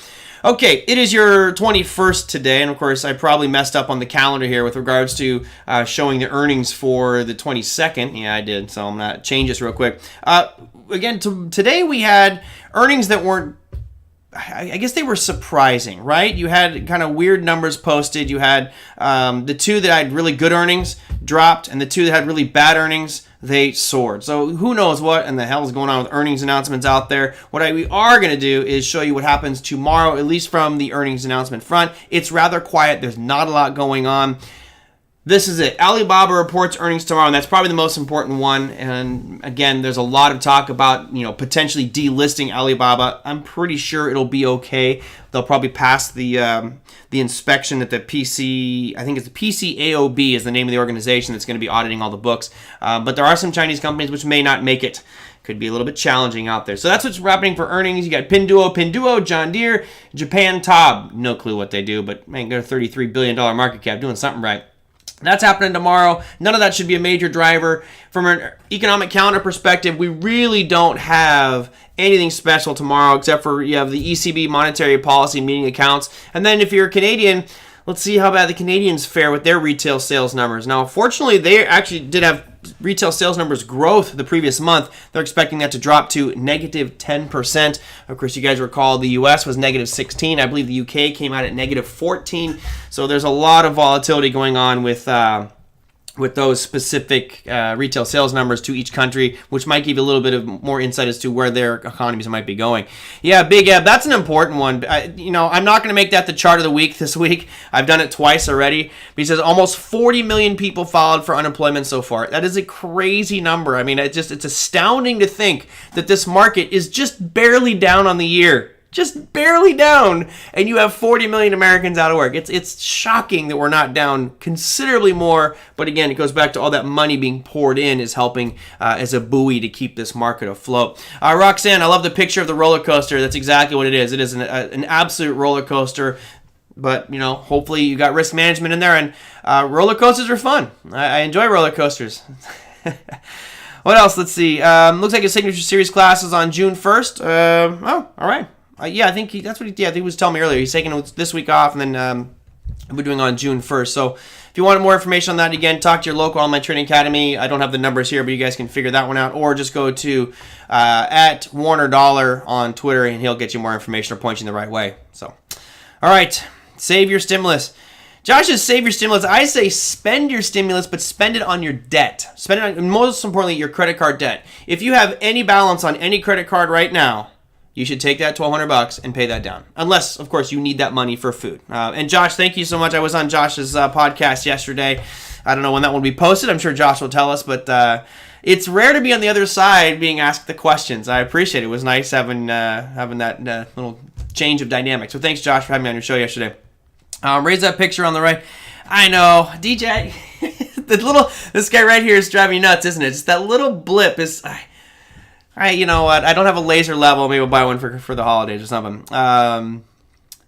Okay, it is your 21st today, and of course I probably messed up on the calendar here with regards to showing the earnings for the 22nd. Yeah, I did, so I'm going to change this real quick. Again, today we had earnings that weren't, I guess they were surprising, right? You had kind of weird numbers posted. You had the two that had really good earnings dropped, and the two that had really bad earnings, they soared. So who knows what in the hell is going on with earnings announcements out there. What we are going to do is show you what happens tomorrow, at least from the earnings announcement front. It's rather quiet. There's not a lot going on. This is it. Alibaba reports earnings tomorrow, and that's probably the most important one. And again, there's a lot of talk about, potentially delisting Alibaba. I'm pretty sure it'll be okay. They'll probably pass the inspection at the PC. I think it's the PCAOB is the name of the organization that's going to be auditing all the books. But there are some Chinese companies which may not make it. Could be a little bit challenging out there. So that's what's happening for earnings. You got Pinduoduo, John Deere, Japan Tob. No clue what they do, but man, got a $33 billion market cap, doing something right. That's happening tomorrow. None of that should be a major driver. From an economic calendar perspective, we really don't have anything special tomorrow except for you have the ECB monetary policy meeting accounts. And then if you're a Canadian, let's see how bad the Canadians fare with their retail sales numbers. Now, fortunately, they actually did have retail sales numbers growth the previous month. They're expecting that to drop to negative 10%. Of course, you guys recall the US was negative 16. I believe the UK came out at negative 14. So there's a lot of volatility going on with those specific retail sales numbers to each country, which might give you a little bit of more insight as to where their economies might be going. Yeah, Big Eb, that's an important one. I'm not going to make that the chart of the week this week. I've done it twice already. But he says almost 40 million people filed for unemployment so far. That is a crazy number. I mean, it's astounding to think that this market is just barely down on the year. Just barely down, and you have 40 million Americans out of work. It's shocking that we're not down considerably more, but again, it goes back to all that money being poured in is helping as a buoy to keep this market afloat. Roxanne, I love the picture of the roller coaster. That's exactly what it is. It is an absolute roller coaster, but hopefully you got risk management in there, and roller coasters are fun. I enjoy roller coasters. What else? Let's see. Looks like his signature series class is on June 1st. All right. I think that's what he was telling me earlier. He's taking this week off, and then we're doing on June 1st. So if you want more information on that, again, talk to your local online trading academy. I don't have the numbers here, but you guys can figure that one out, or just go to at Warner Dollar on Twitter, and he'll get you more information or point you in the right way. So, all right, save your stimulus. Josh says save your stimulus. I say spend your stimulus, but spend it on your debt. Spend it on, most importantly, your credit card debt. If you have any balance on any credit card right now, you should take that $1,200 and pay that down. Unless, of course, you need that money for food. And Josh, thank you so much. I was on Josh's podcast yesterday. I don't know when that will be posted. I'm sure Josh will tell us, but it's rare to be on the other side being asked the questions. I appreciate it. It was nice having that little change of dynamics. So thanks, Josh, for having me on your show yesterday. Raise that picture on the right. I know, DJ. This guy right here is driving me nuts, isn't it? Just that little blip is. All right, you know what? I don't have a laser level. Maybe we'll buy one for the holidays or something.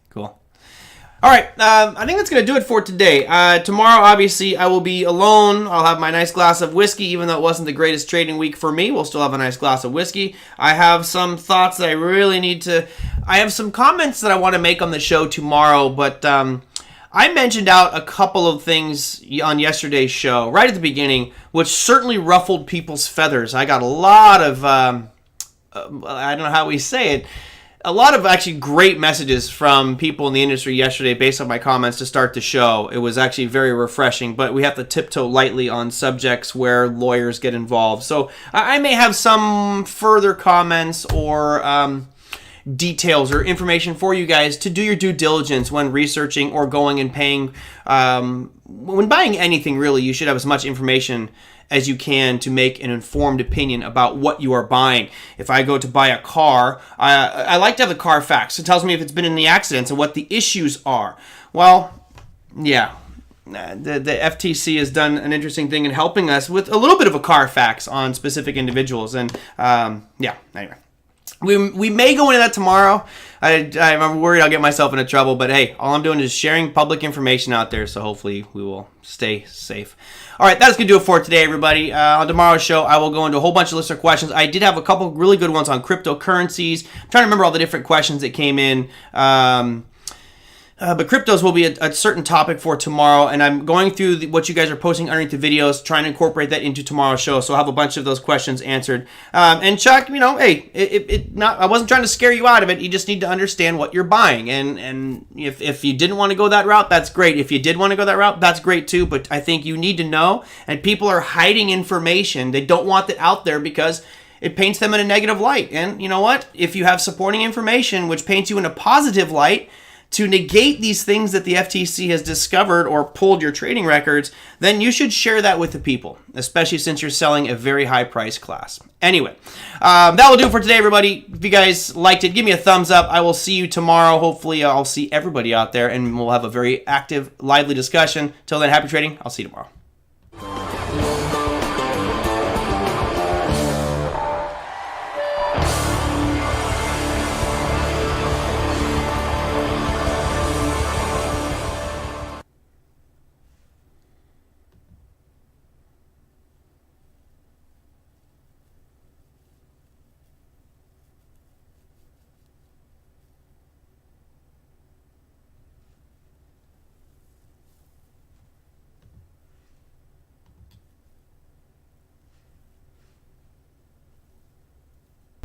Cool. All right, I think that's going to do it for today. Tomorrow, obviously, I will be alone. I'll have my nice glass of whiskey, even though it wasn't the greatest trading week for me. We'll still have a nice glass of whiskey. I have some thoughts that I really need to... I have some comments that I want to make on the show tomorrow, but I mentioned out a couple of things on yesterday's show, right at the beginning, which certainly ruffled people's feathers. I got a lot of, I don't know how we say it, a lot of actually great messages from people in the industry yesterday based on my comments to start the show. It was actually very refreshing, but we have to tiptoe lightly on subjects where lawyers get involved. So I may have some further comments or details or information for you guys to do your due diligence when researching or going and paying. When buying anything, really, you should have as much information as you can to make an informed opinion about what you are buying. If I go to buy a car, I like to have the car facts. It tells me if it's been in the accidents and what the issues are. Well, yeah. The FTC has done an interesting thing in helping us with a little bit of a car facts on specific individuals. And, yeah, anyway. We may go into that tomorrow. I'm worried I'll get myself into trouble, but hey, all I'm doing is sharing public information out there, so hopefully we will stay safe. All right, that's going to do it for today, everybody. On tomorrow's show, I will go into a whole bunch of listener questions. I did have a couple really good ones on cryptocurrencies. I'm trying to remember all the different questions that came in. But cryptos will be a certain topic for tomorrow, and I'm going through what you guys are posting underneath the videos, trying to incorporate that into tomorrow's show. So I'll have a bunch of those questions answered. And Chuck, hey, I wasn't trying to scare you out of it. You just need to understand what you're buying, and if you didn't want to go that route, that's great. If you did want to go that route, that's great too. But I think you need to know, and people are hiding information. They don't want that out there because it paints them in a negative light. And you know what? If you have supporting information which paints you in a positive light, to negate these things that the FTC has discovered or pulled your trading records, then you should share that with the people, especially since you're selling a very high price class. Anyway, that will do it for today, everybody. If you guys liked it, give me a thumbs up. I will see you tomorrow. Hopefully, I'll see everybody out there, and we'll have a very active, lively discussion. Till then, happy trading. I'll see you tomorrow.